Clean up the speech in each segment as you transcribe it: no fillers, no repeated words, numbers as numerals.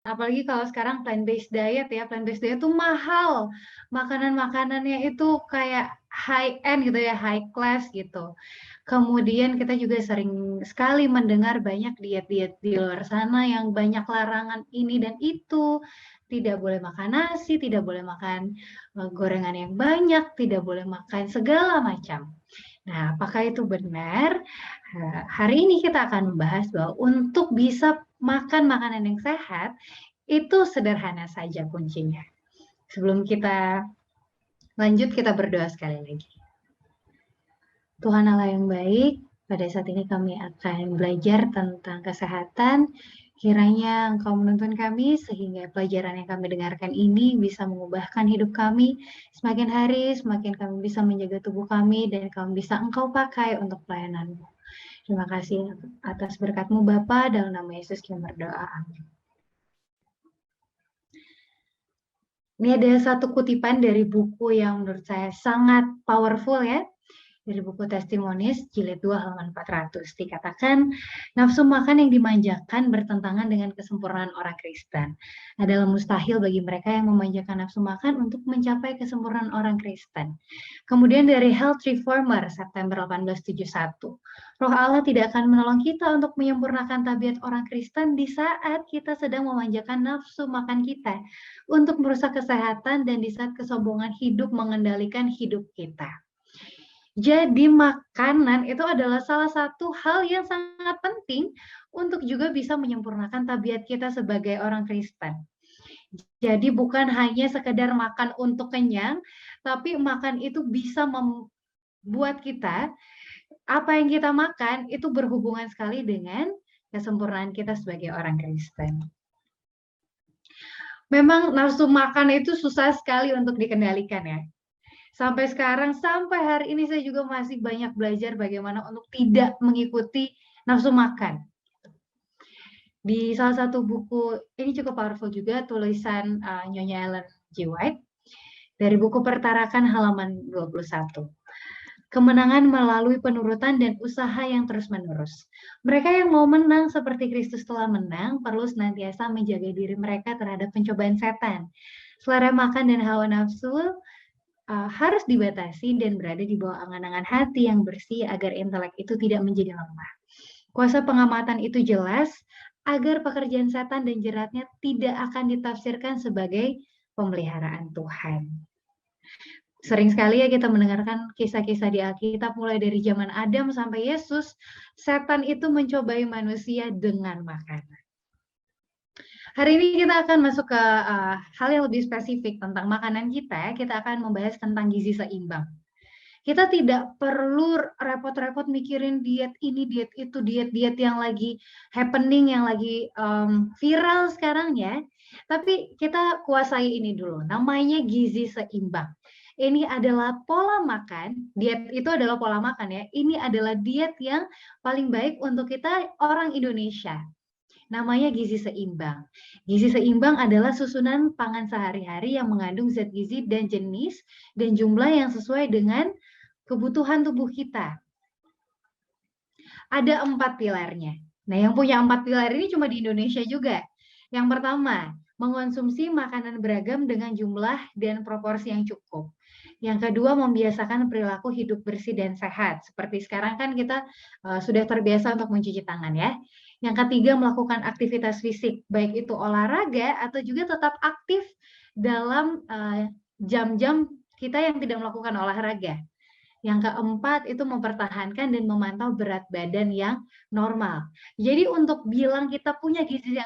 Apalagi kalau sekarang plant-based diet ya, plant-based diet tuh mahal. Makanan-makanannya itu kayak high end gitu ya, high class gitu. Kemudian kita juga sering sekali mendengar banyak diet-diet di luar sana yang banyak larangan ini dan itu. Tidak boleh makan nasi, tidak boleh makan gorengan yang banyak, tidak boleh makan segala macam. Nah, apakah itu benar? Hari ini kita akan membahas bahwa untuk bisa makan makanan yang sehat, itu sederhana saja kuncinya. Sebelum kita lanjut, kita berdoa sekali lagi. Tuhan Allah yang baik, pada saat ini kami akan belajar tentang kesehatan. Kiranya Engkau menuntun kami sehingga pelajaran yang kami dengarkan ini bisa mengubahkan hidup kami. Semakin hari, semakin kami bisa menjaga tubuh kami dan kami bisa Engkau pakai untuk pelayanan-Mu. Terima kasih atas berkat-Mu Bapa, dalam nama Yesus kami berdoa. Amin. Ini ada satu kutipan dari buku yang menurut saya sangat powerful ya. Dari buku Testimonies, jilid 2 halaman 400. Dikatakan, nafsu makan yang dimanjakan bertentangan dengan kesempurnaan orang Kristen. Adalah mustahil bagi mereka yang memanjakan nafsu makan untuk mencapai kesempurnaan orang Kristen. Kemudian dari Health Reformer, September 1871. Roh Allah tidak akan menolong kita untuk menyempurnakan tabiat orang Kristen di saat kita sedang memanjakan nafsu makan kita untuk merusak kesehatan dan di saat kesombongan hidup mengendalikan hidup kita. Jadi makanan itu adalah salah satu hal yang sangat penting untuk juga bisa menyempurnakan tabiat kita sebagai orang Kristen. Jadi bukan hanya sekedar makan untuk kenyang, tapi makan itu bisa membuat kita, apa yang kita makan itu berhubungan sekali dengan kesempurnaan kita sebagai orang Kristen. Memang nafsu makan itu susah sekali untuk dikendalikan ya. Sampai sekarang, sampai hari ini saya juga masih banyak belajar bagaimana untuk tidak mengikuti nafsu makan. Di salah satu buku, ini cukup powerful juga, tulisan Nyonya Ellen G. White, dari buku Pertarakan halaman 21. Kemenangan melalui penurutan dan usaha yang terus-menerus. Mereka yang mau menang seperti Kristus telah menang, perlu senantiasa menjaga diri mereka terhadap pencobaan setan. Selera makan dan hawa nafsu harus dibatasi dan berada di bawah angan-angan hati yang bersih agar intelek itu tidak menjadi lemah. Kuasa pengamatan itu jelas agar pekerjaan setan dan jeratnya tidak akan ditafsirkan sebagai pemeliharaan Tuhan. Sering sekali ya kita mendengarkan kisah-kisah di Alkitab mulai dari zaman Adam sampai Yesus, setan itu mencobai manusia dengan makanan. Hari ini kita akan masuk ke hal yang lebih spesifik tentang makanan kita. Kita akan membahas tentang gizi seimbang. Kita tidak perlu repot-repot mikirin diet ini, diet itu, diet-diet yang lagi happening, yang lagi viral sekarang ya. Tapi kita kuasai ini dulu, namanya gizi seimbang. Ini adalah pola makan, diet itu adalah pola makan ya. Ini adalah diet yang paling baik untuk kita orang Indonesia. Namanya gizi seimbang. Gizi seimbang adalah susunan pangan sehari-hari yang mengandung zat gizi dan jenis dan jumlah yang sesuai dengan kebutuhan tubuh kita. Ada 4 pilarnya. Nah, yang punya 4 pilar ini cuma di Indonesia juga. Yang pertama, mengonsumsi makanan beragam dengan jumlah dan proporsi yang cukup. Yang kedua, membiasakan perilaku hidup bersih dan sehat. Seperti sekarang kan kita sudah terbiasa untuk mencuci tangan ya. Yang ketiga, melakukan aktivitas fisik, baik itu olahraga atau juga tetap aktif dalam jam-jam kita yang tidak melakukan olahraga. Yang keempat itu mempertahankan dan memantau berat badan yang normal. Jadi untuk bilang kita punya gizi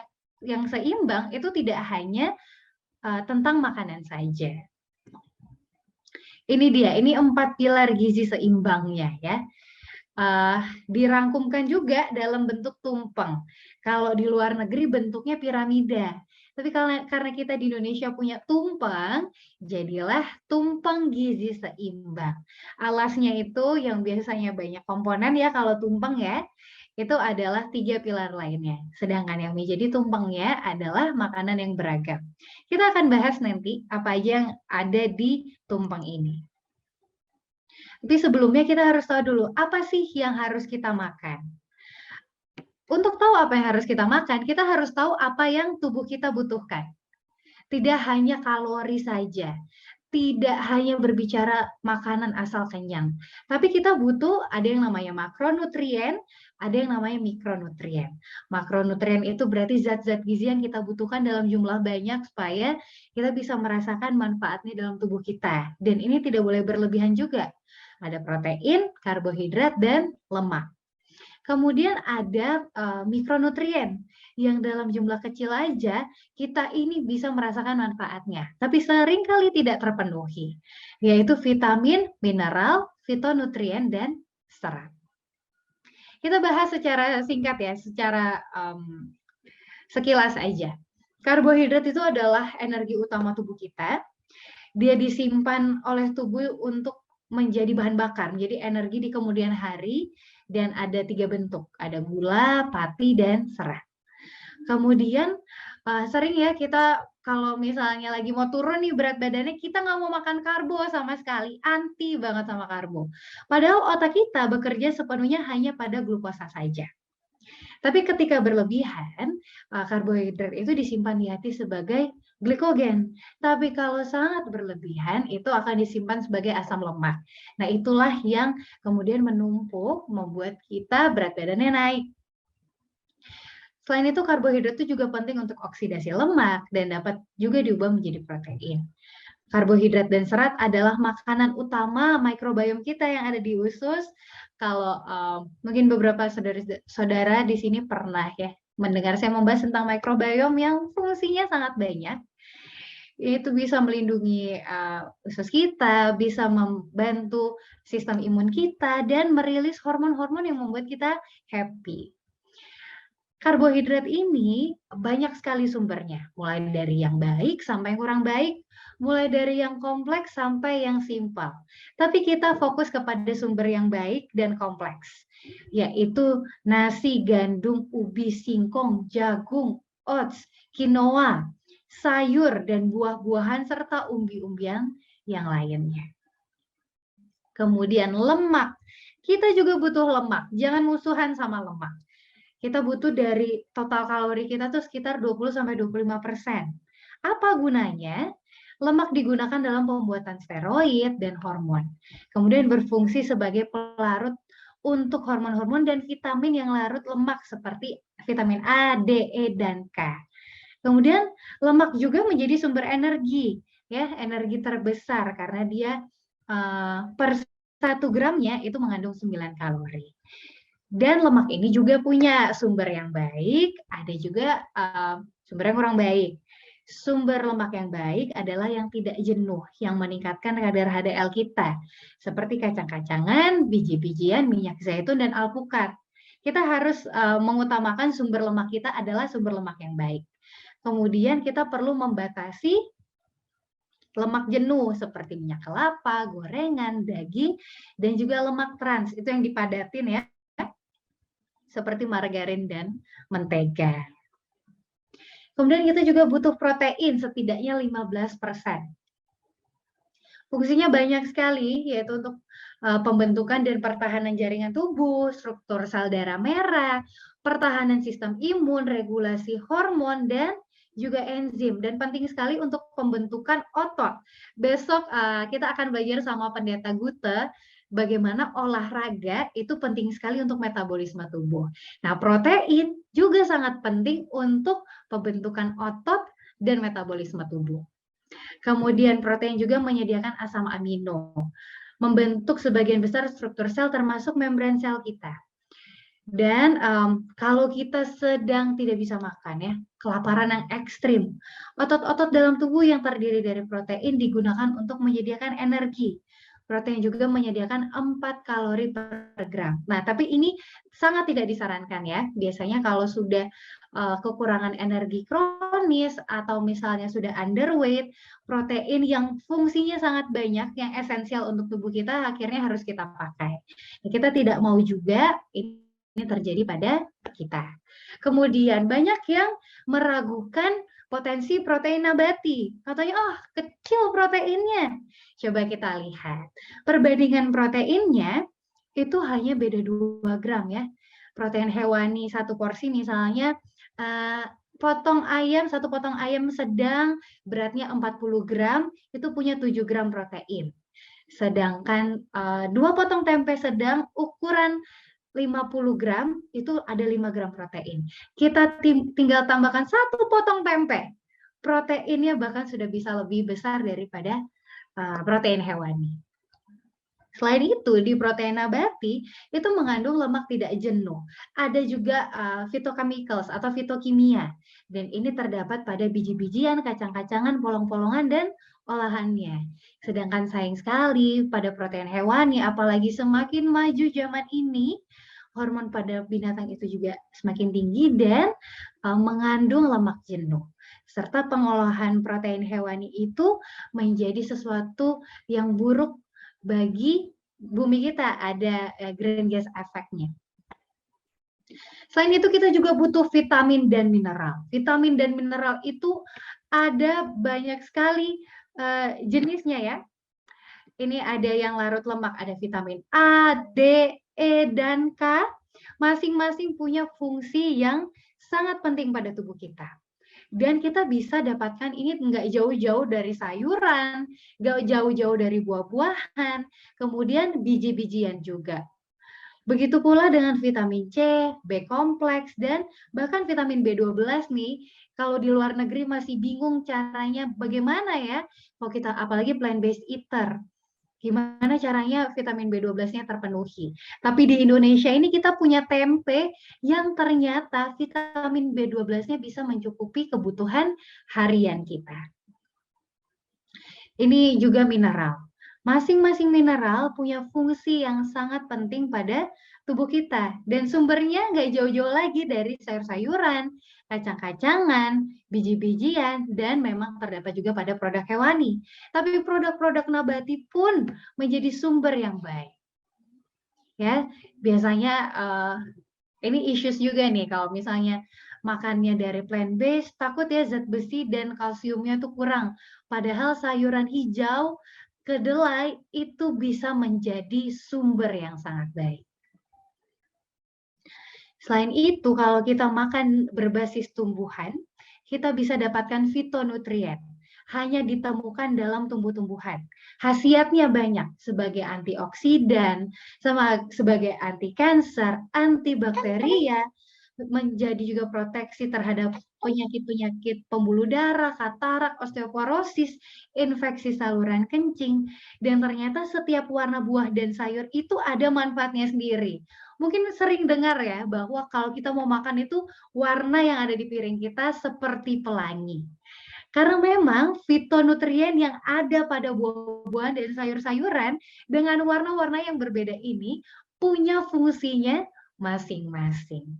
yang seimbang itu tidak hanya tentang makanan saja. Ini dia, ini 4 pilar gizi seimbangnya ya. Dirangkumkan juga dalam bentuk tumpeng. Kalau di luar negeri bentuknya piramida. Tapi karena kita di Indonesia punya tumpeng, jadilah tumpeng gizi seimbang. Alasnya itu yang biasanya banyak komponen ya kalau tumpeng ya, itu adalah 3 pilar lainnya. Sedangkan yang menjadi tumpengnya adalah makanan yang beragam. Kita akan bahas nanti apa aja yang ada di tumpeng ini. Tapi sebelumnya kita harus tahu dulu, apa sih yang harus kita makan? Untuk tahu apa yang harus kita makan, kita harus tahu apa yang tubuh kita butuhkan. Tidak hanya kalori saja, tidak hanya berbicara makanan asal kenyang, tapi kita butuh ada yang namanya makronutrien, ada yang namanya mikronutrien. Makronutrien itu berarti zat-zat gizi yang kita butuhkan dalam jumlah banyak supaya kita bisa merasakan manfaatnya dalam tubuh kita. Dan ini tidak boleh berlebihan juga. Ada protein, karbohidrat, dan lemak. Kemudian ada mikronutrien yang dalam jumlah kecil aja kita ini bisa merasakan manfaatnya, tapi seringkali tidak terpenuhi, yaitu vitamin, mineral, fitonutrien, dan serat. Kita bahas secara singkat ya, secara sekilas aja. Karbohidrat itu adalah energi utama tubuh kita. Dia disimpan oleh tubuh untuk menjadi bahan bakar, menjadi energi di kemudian hari, dan ada 3 bentuk, ada gula, pati, dan serat. Kemudian sering ya kita kalau misalnya lagi mau turun nih berat badannya, kita nggak mau makan karbo sama sekali, anti banget sama karbo. Padahal otak kita bekerja sepenuhnya hanya pada glukosa saja. Tapi ketika berlebihan, karbohidrat itu disimpan di hati sebagai glikogen. Tapi kalau sangat berlebihan, itu akan disimpan sebagai asam lemak. Nah, itulah yang kemudian menumpuk, membuat kita berat badannya naik. Selain itu, karbohidrat itu juga penting untuk oksidasi lemak dan dapat juga diubah menjadi protein. Karbohidrat dan serat adalah makanan utama mikrobiom kita yang ada di usus. Kalau mungkin beberapa saudara di sini pernah ya mendengar saya membahas tentang mikrobiom yang fungsinya sangat banyak. Itu bisa melindungi usus kita, bisa membantu sistem imun kita, dan merilis hormon-hormon yang membuat kita happy. Karbohidrat ini banyak sekali sumbernya, mulai dari yang baik sampai yang kurang baik, mulai dari yang kompleks sampai yang simpel. Tapi kita fokus kepada sumber yang baik dan kompleks, yaitu nasi, gandum, ubi, singkong, jagung, oats, quinoa, sayur dan buah-buahan serta umbi-umbian yang lainnya. Kemudian lemak. Kita juga butuh lemak, jangan musuhan sama lemak. Kita butuh dari total kalori kita tuh sekitar 20-25%. Apa gunanya? Lemak digunakan dalam pembuatan steroid dan hormon. Kemudian berfungsi sebagai pelarut untuk hormon-hormon dan vitamin yang larut lemak seperti vitamin A, D, E, dan K. Kemudian lemak juga menjadi sumber energi, ya, energi terbesar karena dia per 1 gramnya itu mengandung 9 kalori. Dan lemak ini juga punya sumber yang baik, ada juga sumber yang kurang baik. Sumber lemak yang baik adalah yang tidak jenuh, yang meningkatkan kadar HDL kita, seperti kacang-kacangan, biji-bijian, minyak zaitun, dan alpukat. Kita harus mengutamakan sumber lemak kita adalah sumber lemak yang baik. Kemudian kita perlu membatasi lemak jenuh seperti minyak kelapa, gorengan, daging, dan juga lemak trans. Itu yang dipadatin ya, seperti margarin dan mentega. Kemudian kita juga butuh protein setidaknya 15%. Fungsinya banyak sekali, yaitu untuk pembentukan dan pertahanan jaringan tubuh, struktur sel darah merah, pertahanan sistem imun, regulasi hormon, dan juga enzim. Dan penting sekali untuk pembentukan otot. Besok kita akan belajar sama Pendeta Gute bagaimana olahraga itu penting sekali untuk metabolisme tubuh. Nah, protein juga sangat penting untuk pembentukan otot dan metabolisme tubuh. Kemudian protein juga menyediakan asam amino, membentuk sebagian besar struktur sel termasuk membran sel kita. Dan kalau kita sedang tidak bisa makan ya, kelaparan yang ekstrim, otot-otot dalam tubuh yang terdiri dari protein digunakan untuk menyediakan energi. Protein juga menyediakan 4 kalori per gram. Nah, tapi ini sangat tidak disarankan ya. Biasanya kalau sudah kekurangan energi kronis atau misalnya sudah underweight, protein yang fungsinya sangat banyak, yang esensial untuk tubuh kita akhirnya harus kita pakai. Nah, kita tidak mau juga ini terjadi pada kita. Kemudian banyak yang meragukan potensi protein nabati. Katanya, oh kecil proteinnya. Coba kita lihat. Perbandingan proteinnya itu hanya beda 2 gram ya. protein hewani satu porsi misalnya satu potong ayam sedang beratnya 40 gram itu punya 7 gram protein. Sedangkan 2 potong tempe sedang ukuran 50 gram itu ada 5 gram protein. Kita tinggal tambahkan 1 potong tempe. Proteinnya bahkan sudah bisa lebih besar daripada protein hewani. Selain itu, di protein nabati itu mengandung lemak tidak jenuh. Ada juga phytochemicals atau fitokimia. Dan ini terdapat pada biji-bijian, kacang-kacangan, polong-polongan, dan olahannya. Sedangkan sayang sekali pada protein hewani, apalagi semakin maju zaman ini, hormon pada binatang itu juga semakin tinggi dan mengandung lemak jenuh. Serta pengolahan protein hewani itu menjadi sesuatu yang buruk bagi bumi kita, ada greenhouse effect-nya. Selain itu kita juga butuh vitamin dan mineral. Vitamin dan mineral itu ada banyak sekali jenisnya ya. Ini ada yang larut lemak, ada vitamin A, D, E, dan K. Masing-masing punya fungsi yang sangat penting pada tubuh kita. Dan kita bisa dapatkan ini nggak jauh-jauh dari sayuran, nggak jauh-jauh dari buah-buahan, kemudian biji-bijian juga. Begitu pula dengan vitamin C, B kompleks, dan bahkan vitamin B12 nih, kalau di luar negeri masih bingung caranya bagaimana ya, kalau kita apalagi plant-based eater, gimana caranya vitamin B12-nya terpenuhi. Tapi di Indonesia ini kita punya tempe yang ternyata vitamin B12-nya bisa mencukupi kebutuhan harian kita. Ini juga mineral. Masing-masing mineral punya fungsi yang sangat penting pada tubuh kita. Dan sumbernya nggak jauh-jauh lagi dari sayur-sayuran, kacang-kacangan, biji-bijian, dan memang terdapat juga pada produk hewani. Tapi produk-produk nabati pun menjadi sumber yang baik. Ya, biasanya ini issues juga nih kalau misalnya makannya dari plant-based, takut ya zat besi dan kalsiumnya tuh kurang. Padahal sayuran hijau, kedelai itu bisa menjadi sumber yang sangat baik. Selain itu, kalau kita makan berbasis tumbuhan, kita bisa dapatkan fitonutrien. Hanya ditemukan dalam tumbuh-tumbuhan. Khasiatnya banyak sebagai antioksidan, sama sebagai anti kanker, antibakteria, menjadi juga proteksi terhadap penyakit-penyakit pembuluh darah, katarak, osteoporosis, infeksi saluran kencing, dan ternyata setiap warna buah dan sayur itu ada manfaatnya sendiri. Mungkin sering dengar ya bahwa kalau kita mau makan itu warna yang ada di piring kita seperti pelangi. Karena memang fitonutrien yang ada pada buah-buahan dan sayur-sayuran dengan warna-warna yang berbeda ini punya fungsinya masing-masing.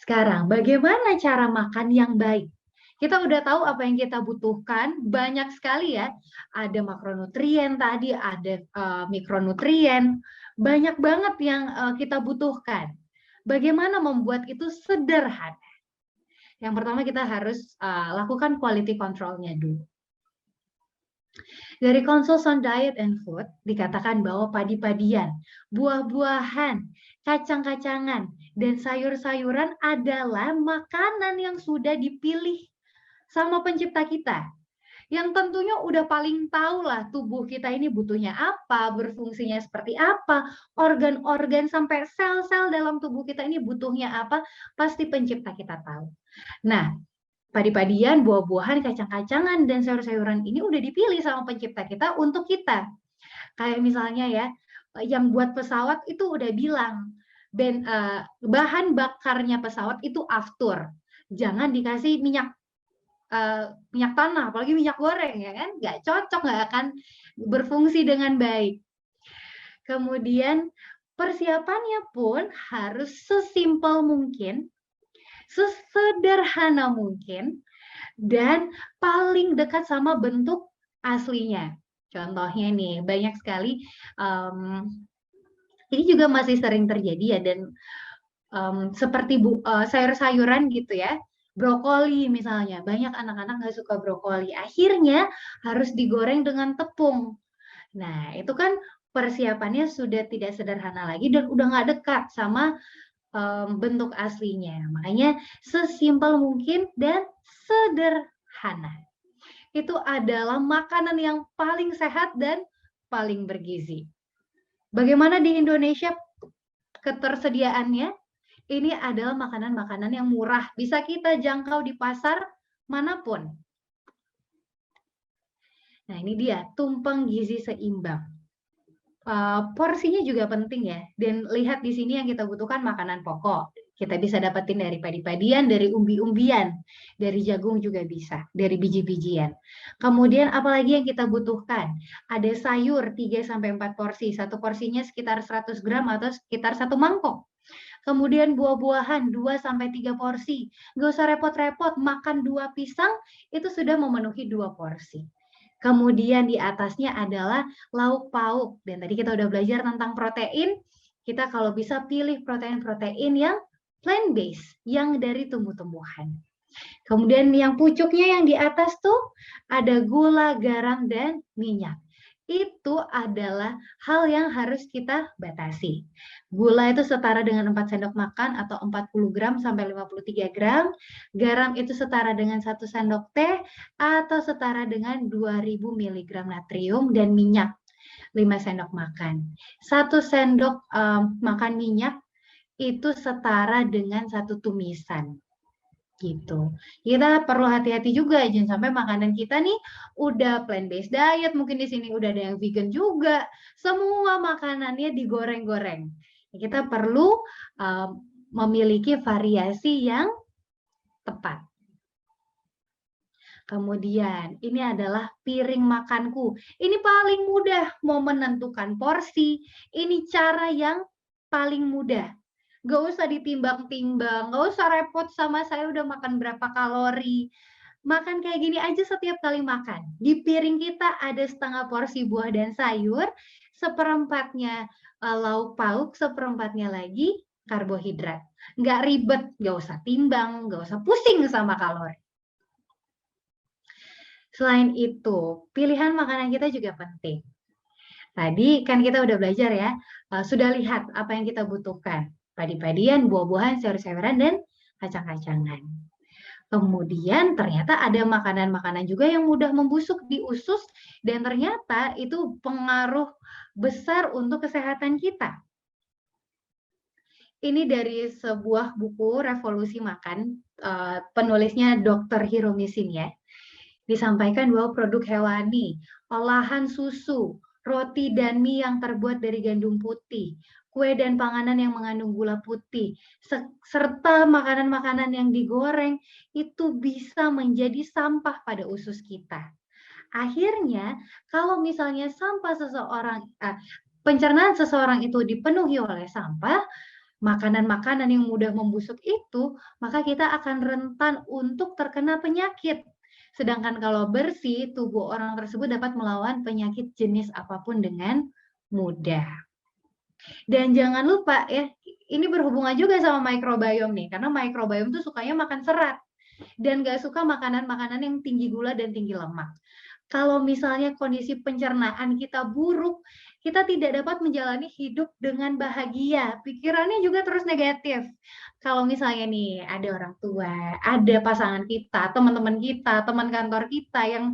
Sekarang, bagaimana cara makan yang baik? Kita udah tahu apa yang kita butuhkan, banyak sekali ya. Ada makronutrien tadi, ada mikronutrien, banyak banget yang kita butuhkan. Bagaimana membuat itu sederhana? Yang pertama kita harus lakukan quality control-nya dulu. Dari Council on Diet and Food dikatakan bahwa padi-padian, buah-buahan, kacang-kacangan, dan sayur-sayuran adalah makanan yang sudah dipilih sama pencipta kita. Yang tentunya udah paling tahu lah tubuh kita ini butuhnya apa, berfungsinya seperti apa, organ-organ sampai sel-sel dalam tubuh kita ini butuhnya apa, pasti pencipta kita tahu. Nah, padi-padian, buah-buahan, kacang-kacangan, dan sayur-sayuran ini udah dipilih sama pencipta kita untuk kita. Kayak misalnya ya, yang buat pesawat itu udah bilang, bahan bakarnya pesawat itu aftur. Jangan dikasih minyak tanah, apalagi minyak goreng ya kan, nggak cocok, nggak akan berfungsi dengan baik. Kemudian persiapannya pun harus sesimpel mungkin, sesederhana mungkin, dan paling dekat sama bentuk aslinya. Contohnya nih, banyak sekali, ini juga masih sering terjadi ya, dan seperti sayur-sayuran gitu ya, brokoli misalnya, banyak anak-anak nggak suka brokoli, akhirnya harus digoreng dengan tepung. Nah, itu kan persiapannya sudah tidak sederhana lagi dan udah nggak dekat sama bentuk aslinya. Makanya sesimpel mungkin dan sederhana. Itu adalah makanan yang paling sehat dan paling bergizi. Bagaimana di Indonesia ketersediaannya? Ini adalah makanan-makanan yang murah, bisa kita jangkau di pasar manapun. Nah, ini dia, tumpeng gizi seimbang. Porsinya juga penting ya, dan lihat di sini yang kita butuhkan makanan pokok. Kita bisa dapetin dari padi-padian, dari umbi-umbian, dari jagung juga bisa, dari biji-bijian. Kemudian apalagi yang kita butuhkan? Ada sayur 3-4 porsi, satu porsinya sekitar 100 gram atau sekitar 1 mangkok. Kemudian buah-buahan 2-3 porsi. Nggak usah repot-repot, makan 2 pisang itu sudah memenuhi 2 porsi. Kemudian di atasnya adalah lauk pauk. Dan tadi kita udah belajar tentang protein. Kita kalau bisa pilih protein-protein yang plant-based, yang dari tumbuh-tumbuhan. Kemudian yang pucuknya yang di atas tuh ada gula, garam, dan minyak. Itu adalah hal yang harus kita batasi. Gula itu setara dengan 4 sendok makan atau 40 gram sampai 53 gram. Garam itu setara dengan 1 sendok teh atau setara dengan 2000 mg natrium, dan minyak 5 sendok makan. 1 sendok makan minyak itu setara dengan 1 tumisan. Gitu. Kita perlu hati-hati juga, jangan sampai makanan kita nih udah plant-based diet, mungkin di sini udah ada yang vegan juga, semua makanannya digoreng-goreng. Kita perlu memiliki variasi yang tepat. Kemudian, ini adalah piring makanku. Ini paling mudah mau menentukan porsi, ini cara yang paling mudah. Nggak usah ditimbang-timbang, nggak usah repot sama saya udah makan berapa kalori. Makan kayak gini aja setiap kali makan. Di piring kita ada setengah porsi buah dan sayur, seperempatnya lauk pauk, seperempatnya lagi karbohidrat. Nggak ribet, nggak usah timbang, nggak usah pusing sama kalori. Selain itu, pilihan makanan kita juga penting. Tadi kan kita udah belajar ya, sudah lihat apa yang kita butuhkan. Padi-padian, buah-buahan, sayur-sayuran, dan kacang-kacangan. Kemudian ternyata ada makanan-makanan juga yang mudah membusuk di usus dan ternyata itu pengaruh besar untuk kesehatan kita. Ini dari sebuah buku Revolusi Makan, penulisnya Dr. Hiromisin ya. Disampaikan bahwa produk hewani, olahan susu, roti dan mie yang terbuat dari gandum putih, kue dan panganan yang mengandung gula putih, serta makanan-makanan yang digoreng itu bisa menjadi sampah pada usus kita. Akhirnya, kalau misalnya pencernaan seseorang itu dipenuhi oleh sampah, makanan-makanan yang mudah membusuk itu, maka kita akan rentan untuk terkena penyakit. Sedangkan kalau bersih, tubuh orang tersebut dapat melawan penyakit jenis apapun dengan mudah. Dan jangan lupa ya, ini berhubungan juga sama microbiome nih, karena microbiome tuh sukanya makan serat dan gak suka makanan-makanan yang tinggi gula dan tinggi lemak. Kalau misalnya kondisi pencernaan kita buruk, kita tidak dapat menjalani hidup dengan bahagia. Pikirannya juga terus negatif. Kalau misalnya nih ada orang tua, ada pasangan kita, teman-teman kita, teman kantor kita yang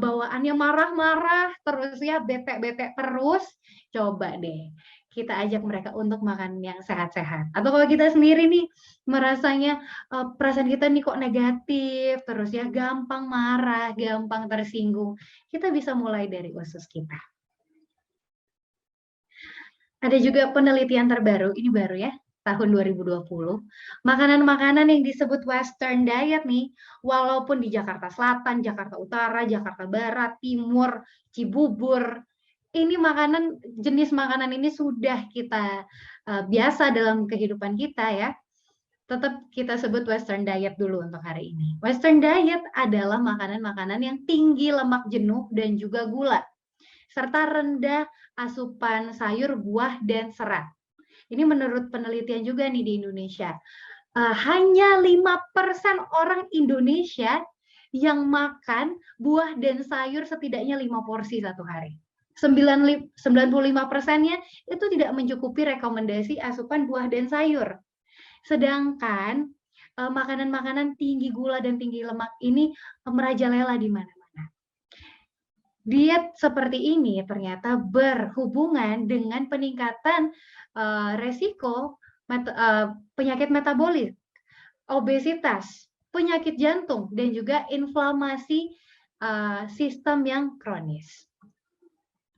bawaannya marah-marah terus ya, bete-bete terus, coba deh kita ajak mereka untuk makan yang sehat-sehat. Atau kalau kita sendiri nih merasanya perasaan kita nih kok negatif, terus ya gampang marah, gampang tersinggung, kita bisa mulai dari usus kita. Ada juga penelitian terbaru, ini baru ya, tahun 2020. Makanan-makanan yang disebut Western diet nih, walaupun di Jakarta Selatan, Jakarta Utara, Jakarta Barat, Timur, Cibubur, ini jenis makanan ini sudah kita biasa dalam kehidupan kita ya. Tetap kita sebut Western diet dulu untuk hari ini. Western diet adalah makanan-makanan yang tinggi lemak jenuh dan juga gula, serta rendah asupan sayur, buah, dan serat. Ini menurut penelitian juga nih di Indonesia. Hanya 5% orang Indonesia yang makan buah dan sayur setidaknya 5 porsi satu hari. 95%-nya itu tidak mencukupi rekomendasi asupan buah dan sayur. Sedangkan makanan-makanan tinggi gula dan tinggi lemak ini merajalela di mana-mana. Diet seperti ini ternyata berhubungan dengan peningkatan resiko penyakit metabolik, obesitas, penyakit jantung, dan juga inflamasi sistem yang kronis.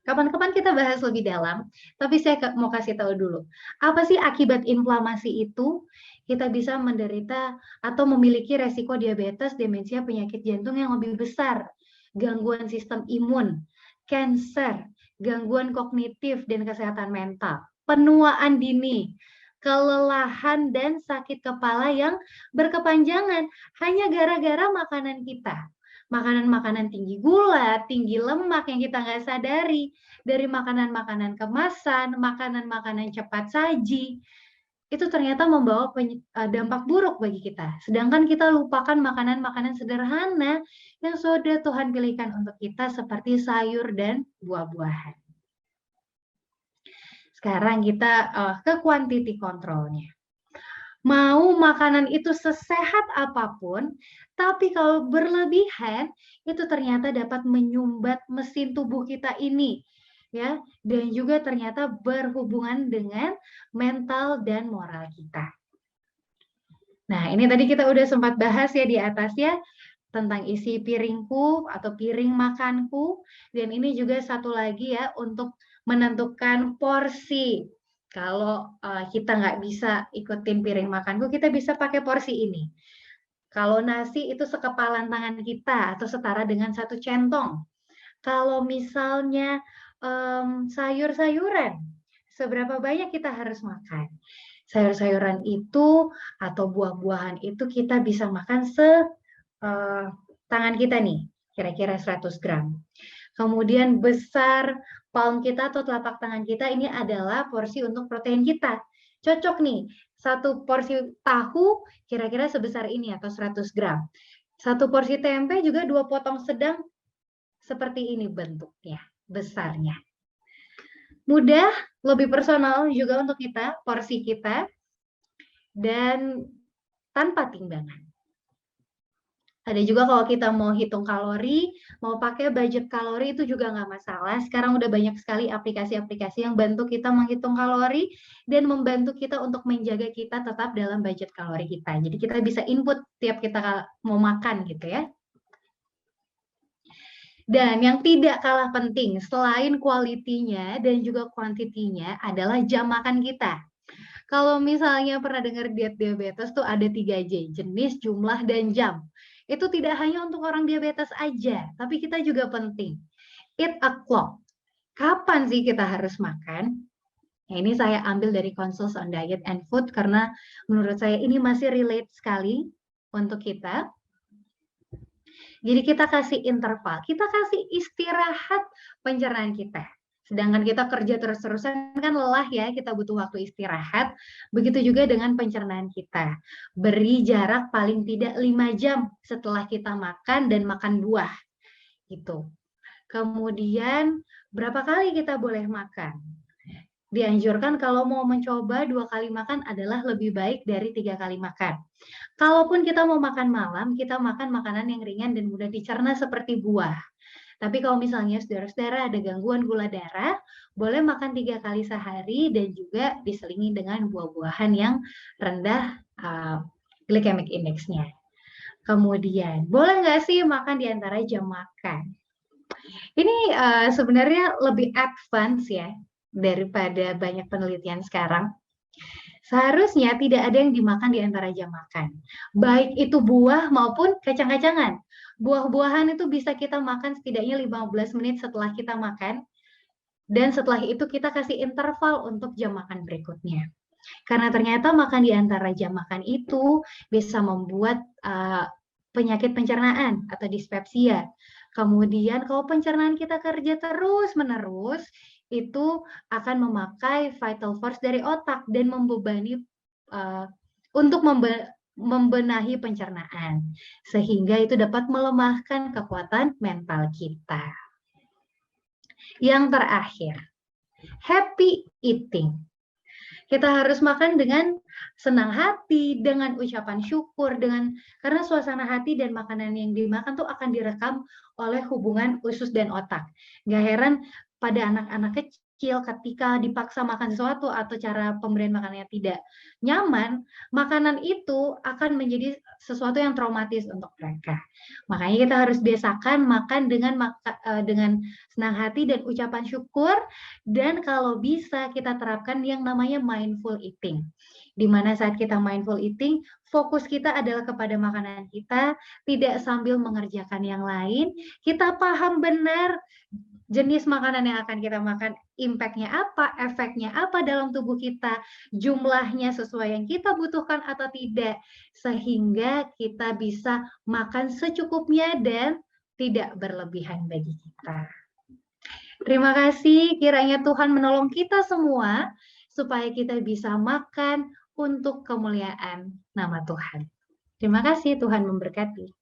Kapan-kapan kita bahas lebih dalam, tapi saya mau kasih tahu dulu. Apa sih akibat inflamasi itu? Kita bisa menderita atau memiliki resiko diabetes, demensia, penyakit jantung yang lebih besar, gangguan sistem imun, kanker, gangguan kognitif dan kesehatan mental, penuaan dini, kelelahan dan sakit kepala yang berkepanjangan hanya gara-gara makanan kita. Makanan-makanan tinggi gula, tinggi lemak yang kita nggak sadari, dari makanan-makanan kemasan, makanan-makanan cepat saji, itu ternyata membawa dampak buruk bagi kita. Sedangkan kita lupakan makanan-makanan sederhana yang sudah Tuhan pilihkan untuk kita seperti sayur dan buah-buahan. Sekarang kita ke quantity control-nya. Mau makanan itu sesehat apapun, tapi kalau berlebihan, itu ternyata dapat menyumbat mesin tubuh kita ini, ya, dan juga ternyata berhubungan dengan mental dan moral kita. Nah, ini tadi kita udah sempat bahas ya di atas ya, tentang isi piringku atau piring makanku, dan ini juga satu lagi ya untuk menentukan porsi. Kalau kita nggak bisa ikutin piring makanku, kita bisa pakai porsi ini. Kalau nasi itu sekepalan tangan kita atau setara dengan 1 centong. Kalau misalnya sayur-sayuran, seberapa banyak kita harus makan? Sayur-sayuran itu atau buah-buahan itu kita bisa makan tangan kita nih, kira-kira 100 gram. Kemudian besar palm kita atau telapak tangan kita ini adalah porsi untuk protein kita. Cocok nih, 1 porsi tahu kira-kira sebesar ini atau 100 gram. 1 porsi tempe juga 2 potong sedang seperti ini bentuknya, besarnya. Mudah, lebih personal juga untuk kita, porsi kita, dan tanpa timbangan. Ada juga kalau kita mau hitung kalori, mau pakai budget kalori itu juga nggak masalah. Sekarang udah banyak sekali aplikasi-aplikasi yang bantu kita menghitung kalori dan membantu kita untuk menjaga kita tetap dalam budget kalori kita. Jadi kita bisa input tiap kita mau makan gitu ya. Dan yang tidak kalah penting selain kualitinya dan juga kuantitinya adalah jam makan kita. Kalau misalnya pernah dengar diet diabetes tuh ada 3J, jenis, jumlah, dan jam. Itu tidak hanya untuk orang diabetes aja, tapi kita juga penting. Eat o'clock. Kapan sih kita harus makan? Nah, ini saya ambil dari Consults on Diet and Food karena menurut saya ini masih relate sekali untuk kita. Jadi kita kasih interval, kita kasih istirahat pencernaan kita. Sedangkan kita kerja terus-terusan kan lelah ya, kita butuh waktu istirahat. Begitu juga dengan pencernaan kita. Beri jarak paling tidak 5 jam setelah kita makan dan makan buah. Gitu. Kemudian berapa kali kita boleh makan? Dianjurkan kalau mau mencoba 2 kali makan adalah lebih baik dari 3 kali makan. Kalaupun kita mau makan malam, kita makan makanan yang ringan dan mudah dicerna seperti buah. Tapi kalau misalnya saudara-saudara ada gangguan gula darah, boleh makan 3 kali sehari dan juga diselingi dengan buah-buahan yang rendah glycemic index-nya. Kemudian, boleh nggak sih makan di antara jam makan? Ini sebenarnya lebih advance ya daripada banyak penelitian sekarang. Seharusnya tidak ada yang dimakan di antara jam makan. Baik itu buah maupun kacang-kacangan. Buah-buahan itu bisa kita makan setidaknya 15 menit setelah kita makan. Dan setelah itu kita kasih interval untuk jam makan berikutnya. Karena ternyata makan di antara jam makan itu bisa membuat penyakit pencernaan atau dispepsia. Kemudian kalau pencernaan kita kerja terus-menerus, itu akan memakai vital force dari otak dan membebani untuk membenahi pencernaan. Sehingga itu dapat melemahkan kekuatan mental kita. Yang terakhir, happy eating. Kita harus makan dengan senang hati, dengan ucapan syukur, karena suasana hati dan makanan yang dimakan tuh akan direkam oleh hubungan usus dan otak. Nggak heran pada anak-anak kecil ketika dipaksa makan sesuatu atau cara pemberian makanannya tidak nyaman, makanan itu akan menjadi sesuatu yang traumatis untuk mereka. Makanya kita harus biasakan makan dengan senang hati dan ucapan syukur, dan kalau bisa kita terapkan yang namanya mindful eating. Di mana saat kita mindful eating, fokus kita adalah kepada makanan kita, tidak sambil mengerjakan yang lain. Kita paham benar jenis makanan yang akan kita makan, impact-nya apa, efeknya apa dalam tubuh kita, jumlahnya sesuai yang kita butuhkan atau tidak, sehingga kita bisa makan secukupnya dan tidak berlebihan bagi kita. Terima kasih, kiranya Tuhan menolong kita semua supaya kita bisa makan untuk kemuliaan nama Tuhan. Terima kasih, Tuhan memberkati.